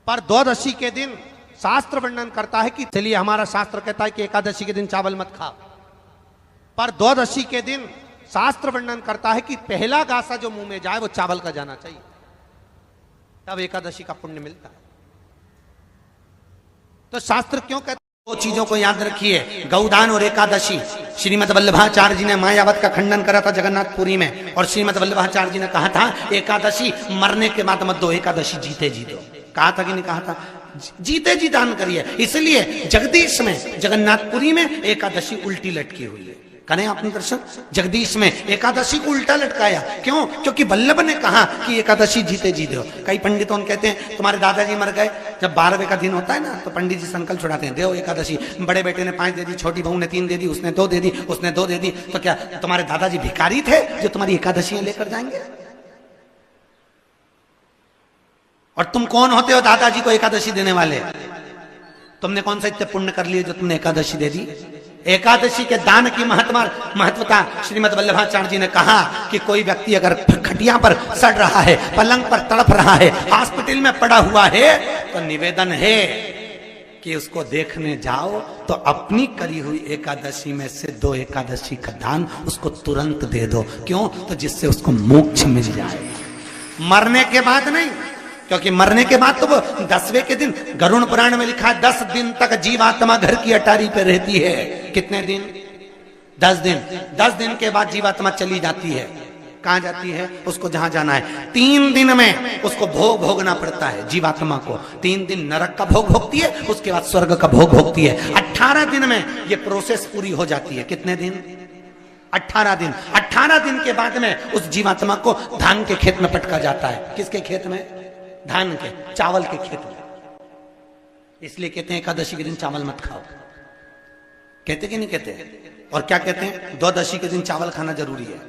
पर द्वादशी के दिन शास्त्र वर्णन करता है कि चलिए हमारा शास्त्र कहता है कि एकादशी के दिन चावल मत खाओ, पर द्वादशी के दिन शास्त्र वर्णन करता है कि पहला गासा जो मुंह में जाए वो चावल का जाना चाहिए, तब एकादशी का पुण्य मिलता है। तो शास्त्र क्यों कहते हैं? दो चीजों को याद रखिए, गौदान और एकादशी। श्रीमद वल्लभाचार्य जी ने मायावत का खंडन करा था जगन्नाथपुरी में, और श्रीमद वल्लभाचार्य जी ने कहा था एकादशी मरने के बाद मत दो, एकादशी जीते जी दो। कहा था कि नहीं कहा था? जीते जी दान करिए। इसलिए जगदीश में जगन्नाथपुरी में एकादशी उल्टी लटकी हुई है। करें आपने दर्शन? जगदीश में एकादशी को उल्टा लटकाया, क्यों? क्योंकि वल्लभ ने कहा कि एकादशी जीते जी दो। कई पंडितों कहते हैं तुम्हारे दादाजी मर गए, जब 12वें का दिन होता है ना तो पंडित जी संकल्प छुड़ाते हैं, दो एकादशी। बड़े बेटे ने 5 दे दी, छोटी बहू ने 3 दे दी, उसने 2 दे दी, उसने 2 दे दी, तो क्या तुम्हारे दादाजी भिखारी थे जो तुम्हारी एकादशियां लेकर जाएंगे? और तुम कौन होते हो दादाजी को एकादशी देने वाले? तुमने कौन सा इतने पुण्य कर लिए जो तुमने एकादशी दे दी? एकादशी के दान की महत्वता श्रीमद वल्लभाचार्य जी ने कहा कि कोई व्यक्ति अगर खटिया पर सड़ रहा है, पलंग पर तड़प रहा है, हॉस्पिटल में पड़ा हुआ है, तो निवेदन है कि उसको देखने जाओ तो अपनी करी हुई एकादशी में से 2 एकादशी का दान उसको तुरंत दे दो। क्यों? तो जिससे उसको मोक्ष मिल जाए, मरने के बाद नहीं। क्योंकि मरने के बाद तो वो 10वें के दिन गरुड़ पुराण में लिखा है 10 दिन तक जीवात्मा घर की अटारी पे रहती है। कितने दिन? 10 दिन। 10 दिन के बाद जीवात्मा चली जाती है। कहां जाती है? उसको जहां जाना है। 3 दिन में उसको भोग भोगना पड़ता है जीवात्मा को। 3 दिन नरक का भोग भोगती है, उसके बाद स्वर्ग का भोग भोगती है। 18 दिन में ये प्रोसेस पूरी हो जाती है। कितने दिन? 18 दिन। 18 दिन के बाद में उस जीवात्मा को धान के खेत में पटका जाता है। किसके खेत में? धान के, चावल के खेत में। इसलिए कहते हैं एकादशी के दिन चावल मत खाओ। कहते कि नहीं कहते? और क्या कहते हैं? द्वादशी के दिन चावल खाना जरूरी है।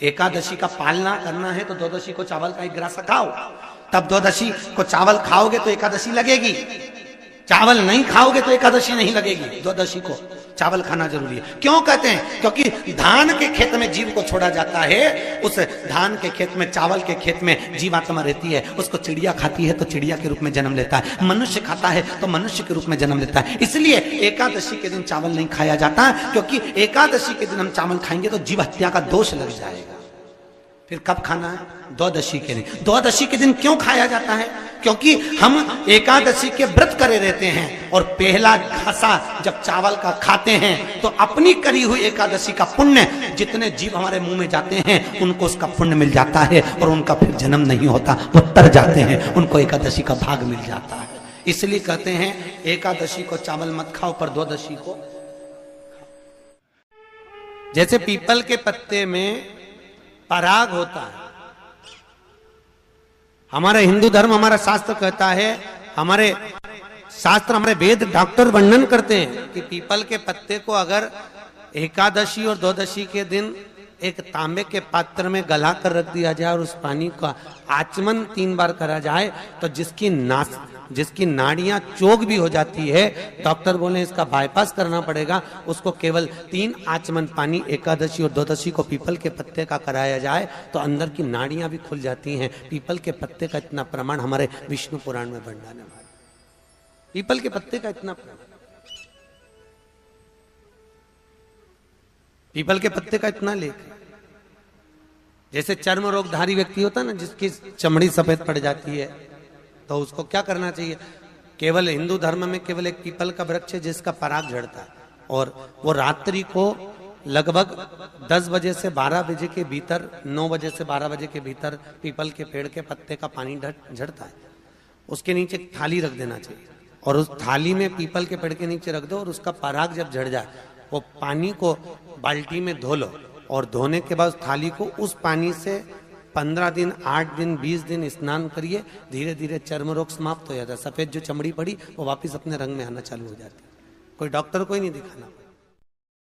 एकादशी का पालना करना है तो द्वादशी को चावल का 1 ग्रास खाओ, तब द्वादशी को चावल खाओगे तो एकादशी लगेगी। चावल नहीं खाओगे तो एकादशी नहीं लगेगी। द्वादशी को चावल खाना जरूरी है। क्यों कहते हैं? क्योंकि धान के खेत में जीव को छोड़ा जाता है, उस धान के खेत में, चावल के खेत में जीवात्मा रहती है। उसको चिड़िया खाती है तो चिड़िया के रूप में जन्म लेता है, मनुष्य खाता है तो मनुष्य के रूप में जन्म लेता है। इसलिए एकादशी के दिन चावल नहीं खाया जाता, क्योंकि एकादशी के दिन हम चावल खाएंगे तो जीव हत्या का दोष लग जाएगा। फिर कब खाना है? द्वादशी के दिन। द्वादशी के दिन क्यों खाया जाता है? क्योंकि हम एकादशी के व्रत करे रहते हैं, और पहला घासा जब चावल का खाते हैं तो अपनी करी हुई एकादशी का पुण्य, जितने जीव हमारे मुंह में जाते हैं उनको उसका पुण्य मिल जाता है, और उनका फिर जन्म नहीं होता, वो तर जाते हैं, उनको एकादशी का भाग मिल जाता है। इसलिए कहते हैं एकादशी को चावल मत खाओ, पर द्वादशी को। जैसे पीपल के पत्ते में पराग होता है, हमारा हिंदू धर्म, हमारा शास्त्र कहता है, हमारे शास्त्र, हमारे वेद, डॉक्टर वर्णन करते हैं कि पीपल के पत्ते को अगर एकादशी और द्वादशी के दिन एक तांबे के पात्र में गला कर रख दिया जाए और उस पानी का आचमन 3 बार करा जाए तो जिसकी नाड़ियां चोक भी हो जाती है, डॉक्टर बोले इसका बाईपास करना पड़ेगा, उसको केवल 3 आचमन पानी एकादशी और द्वादशी को पीपल के पत्ते का कराया जाए तो अंदर की नाड़ियां भी खुल जाती हैं। पीपल के पत्ते का इतना प्रमाण हमारे विष्णु पुराण में वर्णन है। पीपल के पत्ते का इतना प्रमाण, पीपल के पत्ते का इतना लेख। जैसे चर्म रोगधारी व्यक्ति होता है ना, जिसकी चमड़ी सफेद पड़ जाती है, तो उसको क्या करना चाहिए? केवल हिंदू धर्म में केवल एक पीपल का वृक्ष है जिसका पराग झड़ता है, और वो रात्रि को लगभग 10 बजे से 12 बजे के भीतर, 9 बजे से 12 बजे के भीतर पीपल के पेड़ के पत्ते का पानी झड़ता है। उसके नीचे एक थाली रख देना चाहिए, और उस थाली में पीपल के पेड़ के नीचे रख दो, और उसका पराग जब झड़ जाए वो पानी को बाल्टी में धो लो, और धोने के बाद थाली को उस पानी से 15 दिन, 8 दिन, 20 दिन स्नान करिए। धीरे धीरे चर्म रोग समाप्त हो जाता है। सफेद जो चमड़ी पड़ी वो वापस अपने रंग में आना चालू हो जाती है। कोई डॉक्टर को ही नहीं दिखाना।